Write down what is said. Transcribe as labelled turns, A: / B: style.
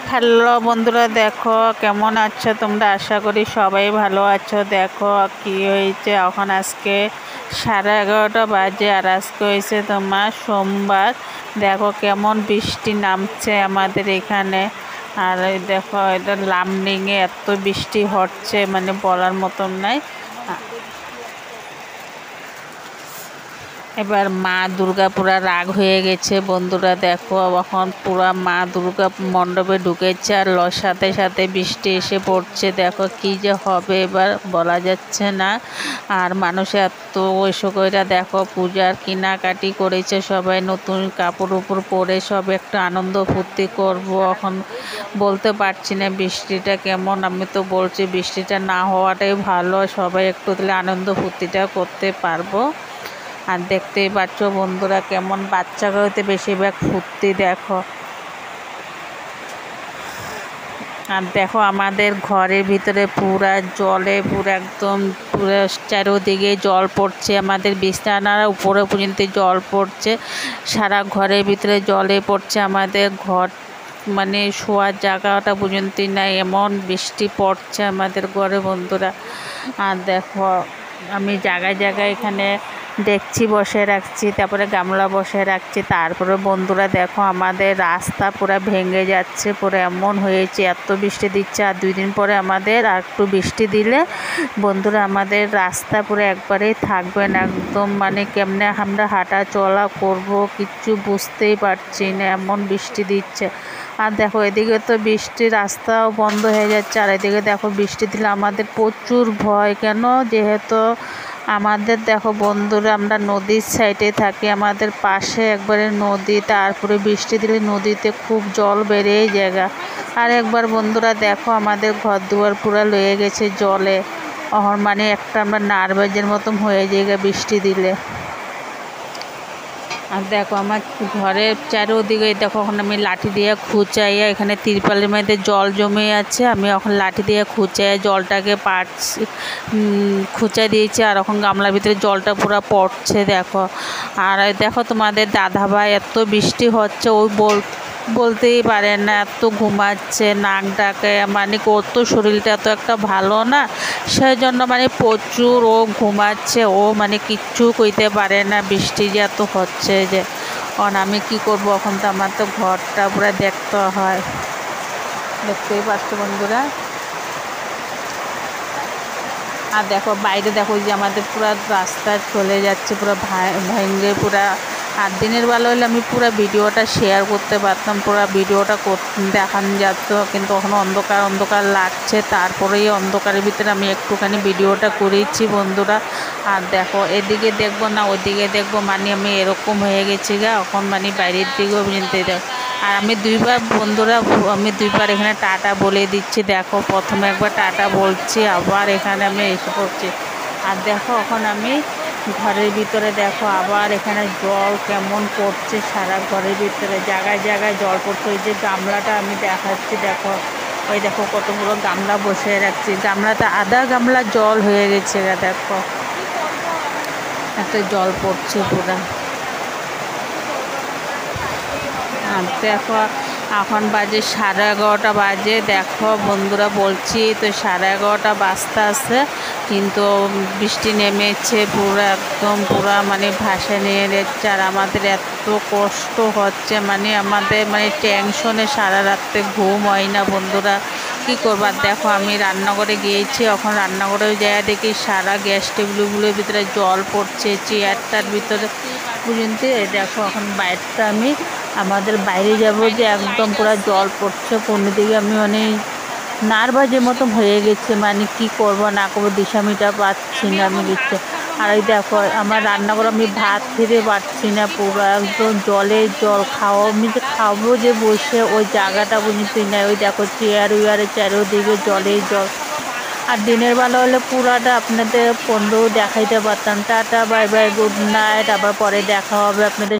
A: Hello বন্ধুরা, দেখো কেমন আছো তোমরা। আশা করি সবাই ভালো আছো। দেখো কি হয়েছে, এখন আজকে 11:30 বাজে আর আজকে হয়েছে তোমার সোমবার। দেখো কেমন বৃষ্টি নামছে আমাদের এখানে। আর এই দেখো এটা লামডিংয়ে এত বৃষ্টি হচ্ছে, মানে বলার মতন নাই। এবার মা দুর্গা পুরা রাগ হয়ে গেছে বন্ধুরা। দেখো এখন পুরা মা দুর্গা মণ্ডপে ঢুকেছে আর সাথে সাথে বৃষ্টি এসে পড়ছে। দেখো কি যে হবে এবার বলা যাচ্ছে না। আর মানুষ এত ওইসব করে দেখো পূজার কেনাকাটি করেছে, সবাই নতুন কাপড় উপর পরে সব একটু আনন্দ ফুর্তি করব। এখন বলতে পারছি না বৃষ্টিটা কেমন। আমি তো বলছি বৃষ্টিটা না হওয়াটাই ভালো, সবাই একটু তাহলে আনন্দ ফুর্তিটা করতে পারবো। আর দেখতেই পাচ্ছ বন্ধুরা কেমন বাচ্চাগুলোতে বেশিরভাগ ফুর্তি দেখো। আর দেখো আমাদের ঘরের ভিতরে পুরা জলে পুরো একদম পুরো চারিদিকে জল পড়ছে, আমাদের বিছানার উপরে পর্যন্ত জল পড়ছে, সারা ঘরের ভিতরে জলে পড়ছে। আমাদের ঘর মানে শোয়ার জায়গাটা পর্যন্ত নাই, এমন বৃষ্টি পড়ছে আমাদের ঘরে বন্ধুরা। আর দেখো আমি জায়গায় জায়গায় এখানে ডেকচি বসে রাখছি, তারপরে গামলা বসে রাখছি। তারপরে বন্ধুরা দেখো আমাদের রাস্তা পুরো ভেঙে যাচ্ছে, পুরো এমন হয়েছে, এত বৃষ্টি দিচ্ছে। আর 2 দিন পরে আমাদের আর একটু বৃষ্টি দিলে বন্ধুরা আমাদের রাস্তা পুরো একবারেই থাকবে না, একদম মানে কেমনে আমরা হাঁটা চলা করব কিচ্ছু বুঝতেই পারছি না, এমন বৃষ্টি দিচ্ছে। আর দেখো এদিকে তো বৃষ্টি রাস্তাও বন্ধ হয়ে যাচ্ছে, আর এদিকে দেখো বৃষ্টি দিলে আমাদের প্রচুর ভয়। কেন? যেহেতু আমাদের দেখো বন্ধুরা আমরা নদীর সাইডে থাকি, আমাদের পাশে একবারে নদী, তারপরে বৃষ্টি দিলে নদীতে খুব জল বেড়ে জায়গা। আর একবার বন্ধুরা দেখো আমাদের ঘর দুয়ার পুরো লয়ে গেছে জলে। মানে একটা আমরা নার্ভাসের মতন হয়ে যায় বৃষ্টি দিলে। আর দেখো আমার ঘরের চারিদিকে দেখো এখন আমি লাঠি দিয়ে খুঁচাইয়া, এখানে তিরপালের মধ্যে জল জমে আছে, আমি এখন লাঠি দিয়ে খুঁচাইয়া জলটাকে খুঁচাই দিয়েছি। আর এখন গামলার ভিতরে জলটা পুরো পড়ছে দেখো। আর দেখো তোমাদের দাদা ভাই এত বৃষ্টি হচ্ছে, ওই বলতেই পারে না, এত ঘুমাচ্ছে নাক ডাকে, মানে ওর তো শরীরটা এত একটা ভালো না, সেই জন্য মানে প্রচুর ও ঘুমাচ্ছে, ও মানে কিচ্ছু কইতে পারে না, বৃষ্টি যে এত হচ্ছে যে। কারণ আমি কি করব, এখন তো আমার তো ঘরটা পুরো দেখতে হয়, দেখতেই পাচ্ছ বন্ধুরা। আর দেখো বাইরে দেখো যে আমাদের পুরো রাস্তা চলে যাচ্ছে পুরো ভেঙে পুরা। আর দিনের বেলা হলে আমি পুরো ভিডিওটা শেয়ার করতে পারতাম, পুরো ভিডিওটা দেখানো যেত, কিন্তু এখন অন্ধকার অন্ধকার লাগছে, তারপরেই অন্ধকারের ভিতরে আমি একটুখানি ভিডিওটা করেছি বন্ধুরা। আর দেখো এদিকে দেখবো না ওইদিকে দেখবো, মানে আমি এরকম হয়ে গেছি গা, এখন মানে বাইরের দিকেও নিতে দেখো। আর আমি দুইবার বন্ধুরা আমি দুইবার এখানে টাটা বলে দিচ্ছি। দেখো প্রথমে একবার টাটা বলছি, আবার এখানে আমি এসে পড়ছি। আর দেখো এখন আমি ঘরের ভিতরে দেখো আবার এখানে জল কেমন পড়ছে, সারা ঘরের ভিতরে জায়গায় জায়গায় জল পড়ছে। ওই যে গামলাটা আমি দেখাচ্ছি দেখো, ওই দেখো কতগুলো গামলা বসে রাখছি, গামলাটা আধা গামলা জল হয়ে গেছে। দেখো এত জল পড়ছে পুরা। আর দেখো এখন বাজে 11:30 বাজে। দেখো বন্ধুরা বলছি তো 11:30 বাজতে আছে, কিন্তু বৃষ্টি নেমেছে পুরো একদম পুরা মানে ভাসে নিয়ে যাচ্ছে। আর আমাদের এত কষ্ট হচ্ছে, মানে আমাদের মানে টেনশনে সারা রাত্রে ঘুম হয় না বন্ধুরা, কী করবার। দেখো আমি রান্নাঘরে গিয়েছি, এখন রান্নাঘরেও যাই দেখি সারা গ্যাস টেবিলগুলোর ভিতরে জল পড়ছে, চেয়ারটার ভিতরে পর্যন্ত। দেখো এখন বাইরটা আমি আমাদের বাইরে যাব যে একদম পুরো জল পড়ছে কোন দিকে, আমি মানে নার্ভাসের মতো হয়ে গেছে, মানে কি করব না করবো দিশামিটা পাচ্ছি না আমি দিচ্ছে। আর এই দেখো আমার রান্নাঘরে আমি ভাত খেতে পারছি না, পুরো একদম জলে জল। আমি যে খাবো যে বসে ওই জায়গাটা পর্যন্ত নেই, ওই দেখো চেয়ার উয়ারে চারিদিকে জলে জল। আর দিনের বেলা হলে পুরাটা আপনাদের 15 দেখাইতে পারতাম। Tata bye bye, good night, আবার পরে দেখা হবে আপনাদের।